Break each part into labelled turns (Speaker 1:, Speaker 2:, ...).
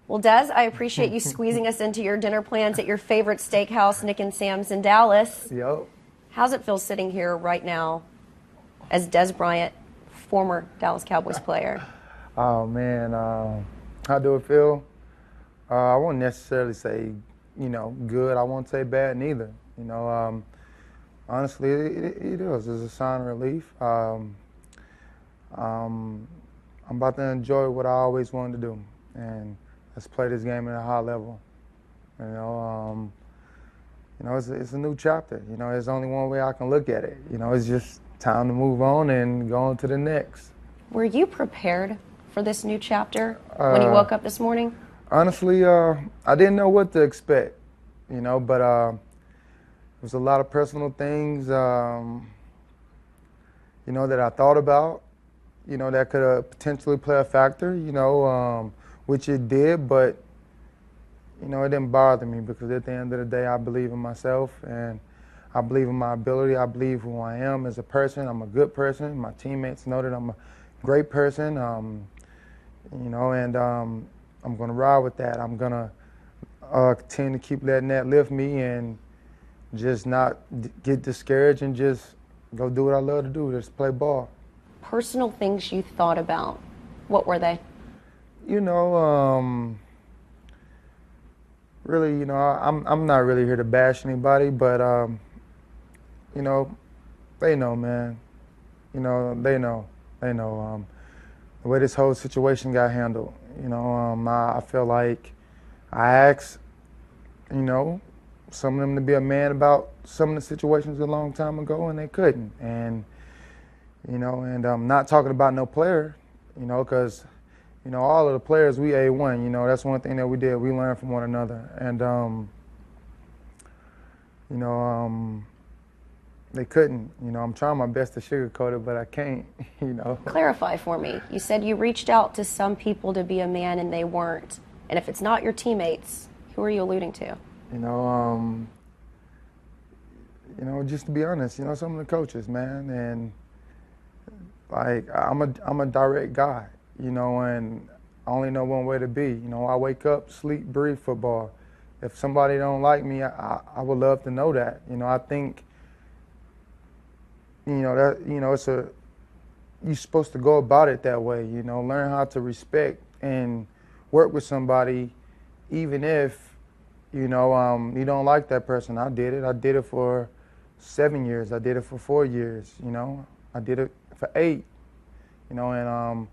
Speaker 1: Well, Dez, I appreciate you squeezing us into your dinner plans at your favorite steakhouse, Nick and Sam's in Dallas.
Speaker 2: Yep.
Speaker 1: How's it feel sitting here right now as Dez Bryant, former Dallas Cowboys player?
Speaker 2: Oh, man. How do it feel? I won't necessarily say, good. I won't say bad neither. Honestly, it is. It's a sign of relief. I'm about to enjoy what I always wanted to do, and let's play this game at a high level. It's a new chapter. There's only one way I can look at it. It's just time to move on and go on to the next.
Speaker 1: Were you prepared for this new chapter when you woke up this morning?
Speaker 2: Honestly, I didn't know what to expect, but there was a lot of personal things, that I thought about, that could potentially play a factor, which it did, but, it didn't bother me because at the end of the day, I believe in myself and I believe in my ability. I believe who I am as a person. I'm a good person. My teammates know that I'm a great person, and I'm going to ride with that. I'm going to continue to keep letting that lift me and just not get discouraged and just go do what I love to do, just play ball.
Speaker 1: Personal things you thought about, what were they?
Speaker 2: Really, I'm not really here to bash anybody, but, they know, man. They know. The way this whole situation got handled. I feel like I asked, some of them to be a man about some of the situations a long time ago, and they couldn't. And, I'm not talking about no player, because, all of the players, we A1, that's one thing that we did. We learned from one another. And, they couldn't. I'm trying my best to sugarcoat it, but I can't,
Speaker 1: Clarify for me. You said you reached out to some people to be a man and they weren't. And if it's not your teammates, who are you alluding to?
Speaker 2: Just to be honest, some of the coaches, man, and like I'm a direct guy, and I only know one way to be. I wake up, sleep, breathe football. If somebody don't like me, I would love to know that. I think, it's you're supposed to go about it that way. Learn how to respect and work with somebody, even if you don't like that person. I did it. I did it for 7 years. I did it for 4 years. I did it for 8. And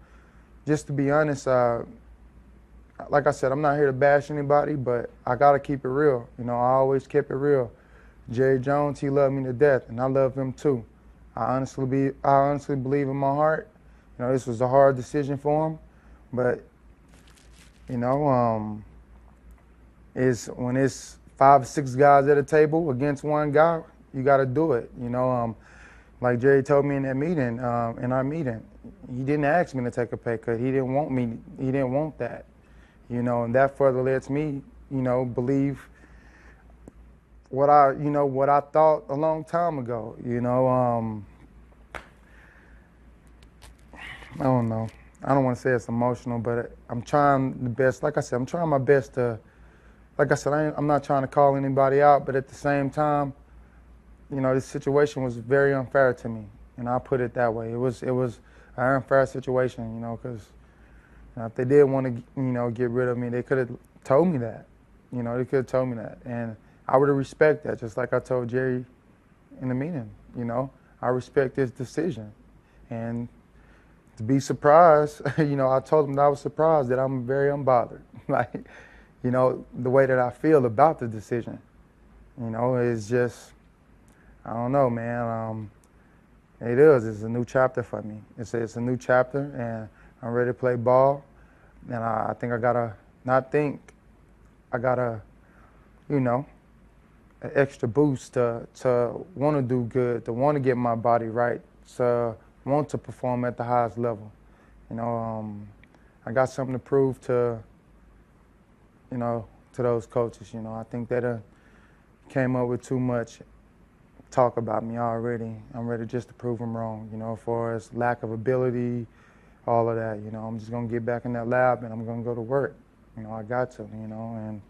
Speaker 2: just to be honest, like I said, I'm not here to bash anybody, but I gotta keep it real. I always kept it real. Jerry Jones, he loved me to death, and I love him too. I honestly believe in my heart. This was a hard decision for him, but is when it's 5 or 6 guys at a table against one guy, you got to do it. Like Jerry told me in that meeting, in our meeting, he didn't ask me to take a pay cut. He didn't want me. He didn't want that. And that further lets me, believe what I thought a long time ago. I don't know. I don't want to say it's emotional, but I'm trying the best. Like I said, I'm trying my best to. Like I said, I'm not trying to call anybody out, but at the same time, this situation was very unfair to me, and I'll put it that way. It was an unfair situation, because if they did want to, get rid of me, they could have told me that. They could have told me that, and I would have respected that, just like I told Jerry in the meeting. I respect his decision, and to be surprised, I told him that I was surprised that I'm very unbothered, like, the way that I feel about the decision. It's just, I don't know, man. It is. It's a new chapter for me. It's a new chapter, and I'm ready to play ball. And I think I gotta an extra boost to want to do good, to want to get my body right, to want to perform at the highest level. I got something to prove to those coaches. I think they came up with too much talk about me already. I'm ready just to prove them wrong, as far as lack of ability, all of that. I'm just going to get back in that lab and I'm going to go to work, I got to, and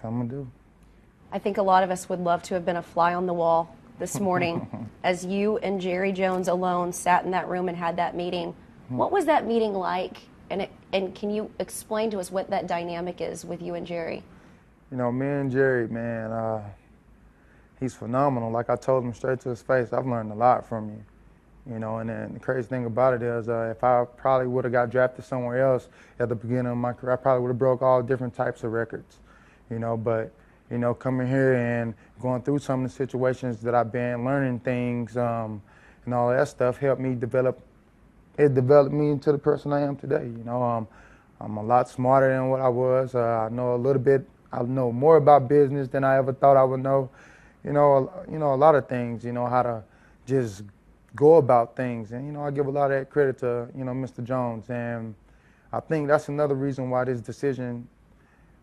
Speaker 2: so I'm gonna do.
Speaker 1: I think a lot of us would love to have been a fly on the wall this morning as you and Jerry Jones alone sat in that room and had that meeting. What was that meeting like? And can you explain to us what that dynamic is with you and Jerry?
Speaker 2: Me and Jerry, man, he's phenomenal. Like I told him straight to his face, I've learned a lot from you. And then the crazy thing about it is if I probably would have got drafted somewhere else at the beginning of my career, I probably would have broke all different types of records, but, coming here and going through some of the situations that I've been, learning things and all that stuff helped me developed me into the person I am today. I'm a lot smarter than what I was. I know more about business than I ever thought I would know. A lot of things, how to just go about things. And, I give a lot of that credit to, Mr. Jones. And I think that's another reason why this decision,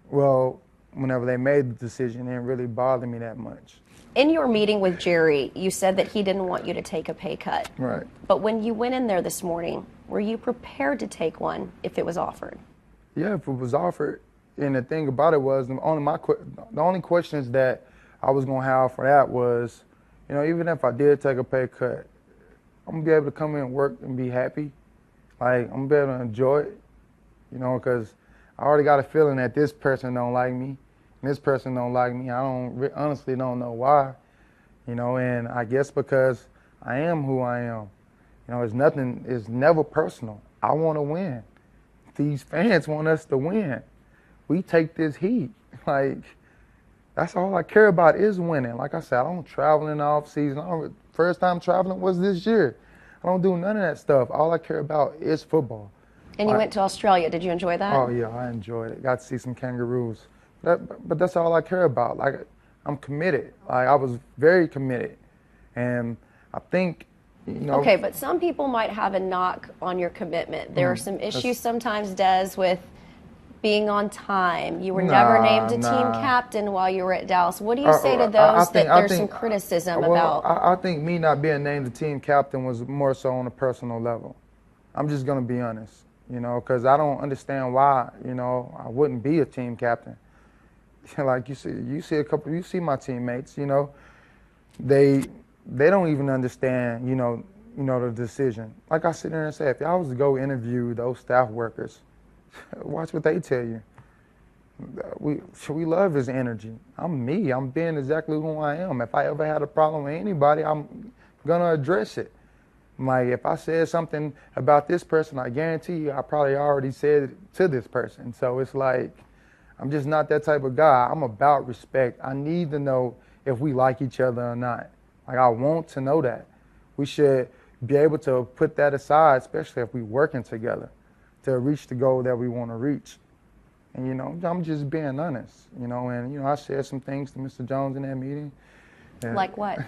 Speaker 2: whenever they made the decision, it didn't really bother me that much.
Speaker 1: In your meeting with Jerry, you said that he didn't want you to take a pay cut.
Speaker 2: Right.
Speaker 1: But when you went in there this morning, were you prepared to take one if it was offered?
Speaker 2: Yeah, if it was offered. And the thing about it was, the only questions that I was going to have for that was, even if I did take a pay cut, I'm going to be able to come in and work and be happy. Like, I'm going to be able to enjoy it, because I already got a feeling that this person don't like me, and this person don't like me. I honestly don't know why, and I guess because I am who I am. It's never personal. I want to win. These fans want us to win. We take this heat. Like, that's all I care about is winning. Like I said, I don't travel in the off season. First time traveling was this year. I don't do none of that stuff. All I care about is football.
Speaker 1: And you went to Australia. Did you enjoy that?
Speaker 2: Oh, yeah, I enjoyed it. Got to see some kangaroos. But that's all I care about. Like, I'm committed. Like, I was very committed. And I think,
Speaker 1: Okay, but some people might have a knock on your commitment. There are some issues sometimes, Dez, with being on time. You were never named a team captain while you were at Dallas. What do you say to those that there's some criticism about?
Speaker 2: I think me not being named the team captain was more so on a personal level. I'm just going to be honest, because I don't understand why, I wouldn't be a team captain. Like you see my teammates, they don't even understand, the decision. Like I sit there and say, if y'all was to go interview those staff workers, watch what they tell you. We love his energy. I'm me. I'm being exactly who I am. If I ever had a problem with anybody, I'm gonna address it. Like, if I said something about this person, I guarantee you I probably already said it to this person. So it's like, I'm just not that type of guy. I'm about respect. I need to know if we like each other or not. Like, I want to know that. We should be able to put that aside, especially if we're working together, to reach the goal that we want to reach. And, I'm just being honest, and, I shared some things to Mr. Jones in that meeting.
Speaker 1: Like what?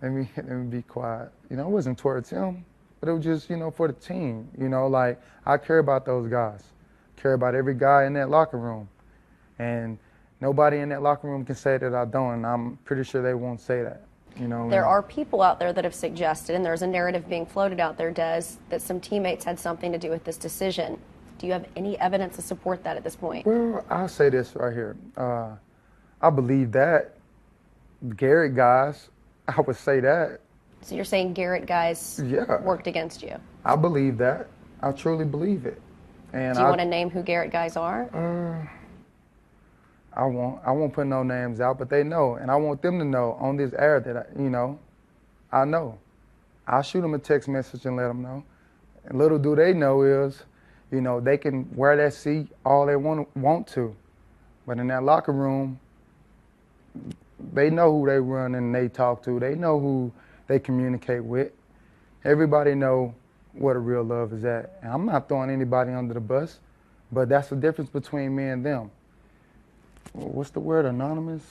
Speaker 2: Let me be quiet. It wasn't towards him, but it was just, for the team. Like, I care about those guys. Care about every guy in that locker room. And nobody in that locker room can say that I don't, and I'm pretty sure they won't say that.
Speaker 1: There are people out there that have suggested, and there's a narrative being floated out there, Dez, that some teammates had something to do with this decision. Do you have any evidence to support that at this point?
Speaker 2: Well, I'll say this right here. I believe that. Garrett Guys, I would say that.
Speaker 1: So you're saying Garrett Guys worked against you?
Speaker 2: I believe that. I truly believe it. And
Speaker 1: do you want to name who Garrett Guys are?
Speaker 2: I won't put no names out, but they know, and I want them to know on this air that I know. I'll shoot them a text message and let them know. And little do they know is, they can wear that seat all they want to, but in that locker room, they know who they run and they talk to. They know who they communicate with. Everybody know where the real love is at. And I'm not throwing anybody under the bus, but that's the difference between me and them. What's the word? Anonymous?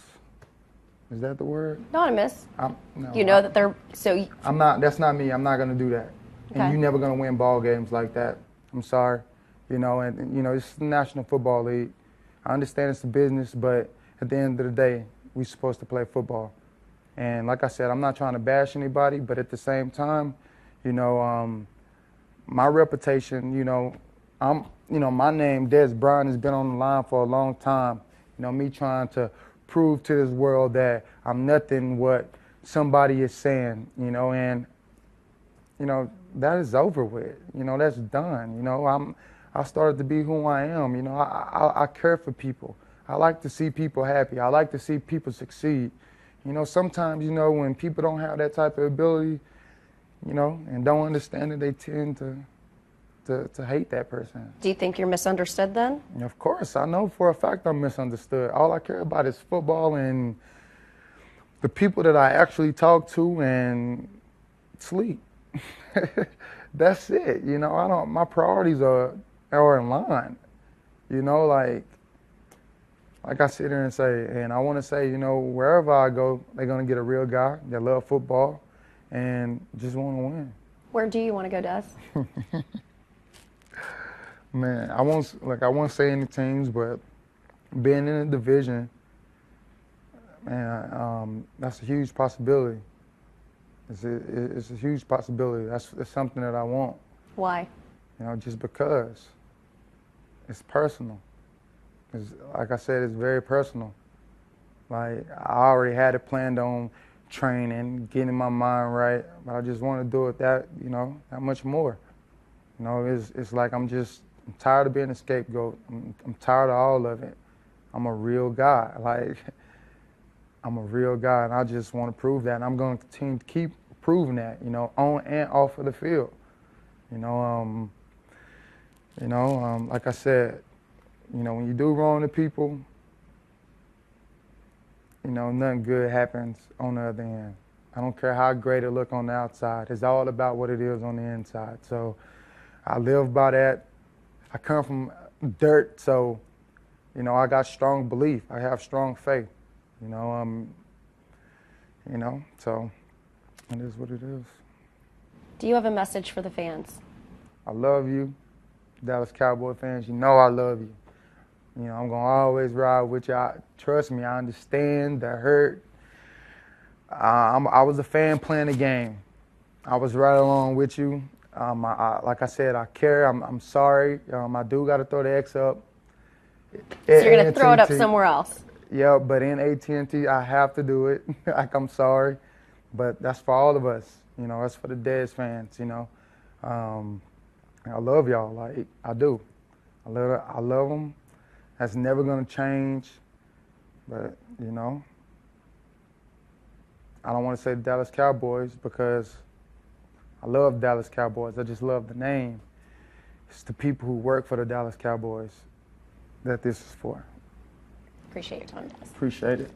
Speaker 2: Is that the word?
Speaker 1: Anonymous.
Speaker 2: No,
Speaker 1: that they're so.
Speaker 2: I'm not. That's not me. I'm not going to do that.
Speaker 1: Okay.
Speaker 2: And you're never going to win ball games like that. I'm sorry. It's the National Football League. I understand it's a business, but at the end of the day, we're supposed to play football. And like I said, I'm not trying to bash anybody, but at the same time, my reputation, my name, Dez Bryant, has been on the line for a long time. Me trying to prove to this world that I'm nothing what somebody is saying, and, that is over with. That's done. I started to be who I am. I care for people. I like to see people happy. I like to see people succeed. Sometimes, when people don't have that type of ability, and don't understand it, they tend to hate that person.
Speaker 1: Do you think you're misunderstood then?
Speaker 2: And of course, I know for a fact I'm misunderstood. All I care about is football and the people that I actually talk to and sleep. That's it. My priorities are in line. Like I sit here and say, and I want to say, wherever I go, they're going to get a real guy that love football and just want to win.
Speaker 1: Where do you want to go, Dez?
Speaker 2: Man, I won't say any teams, but being in a division, man, that's a huge possibility. It's a huge possibility. That's something that I want.
Speaker 1: Why?
Speaker 2: Just because it's personal. Like I said, it's very personal. Like, I already had it planned on training, getting my mind right, but I just want to do it that much more. It's like I'm tired of being a scapegoat. I'm tired of all of it. I'm a real guy. I'm a real guy, and I just want to prove that. And I'm going to continue to keep proving that, on and off of the field. Like I said, when you do wrong to people, nothing good happens on the other end. I don't care how great it look on the outside. It's all about what it is on the inside. So I live by that. I come from dirt, so, I got strong belief. I have strong faith, so it is what it is.
Speaker 1: Do you have a message for the fans?
Speaker 2: I love you, Dallas Cowboy fans. I love you. I'm going to always ride with you. Trust me, I understand the hurt. I was a fan playing the game. I was right along with you. Like I said, I care. I'm sorry. I do got to throw the X up.
Speaker 1: So you're going to throw it up somewhere else?
Speaker 2: Yeah, but in AT&T, I have to do it. I'm sorry. But that's for all of us. That's for the Dez fans, I love y'all. I do. I love them. That's never going to change. But, I don't want to say the Dallas Cowboys because I love Dallas Cowboys. I just love the name. It's the people who work for the Dallas Cowboys that this is for.
Speaker 1: Appreciate your time, Dez.
Speaker 2: Appreciate it.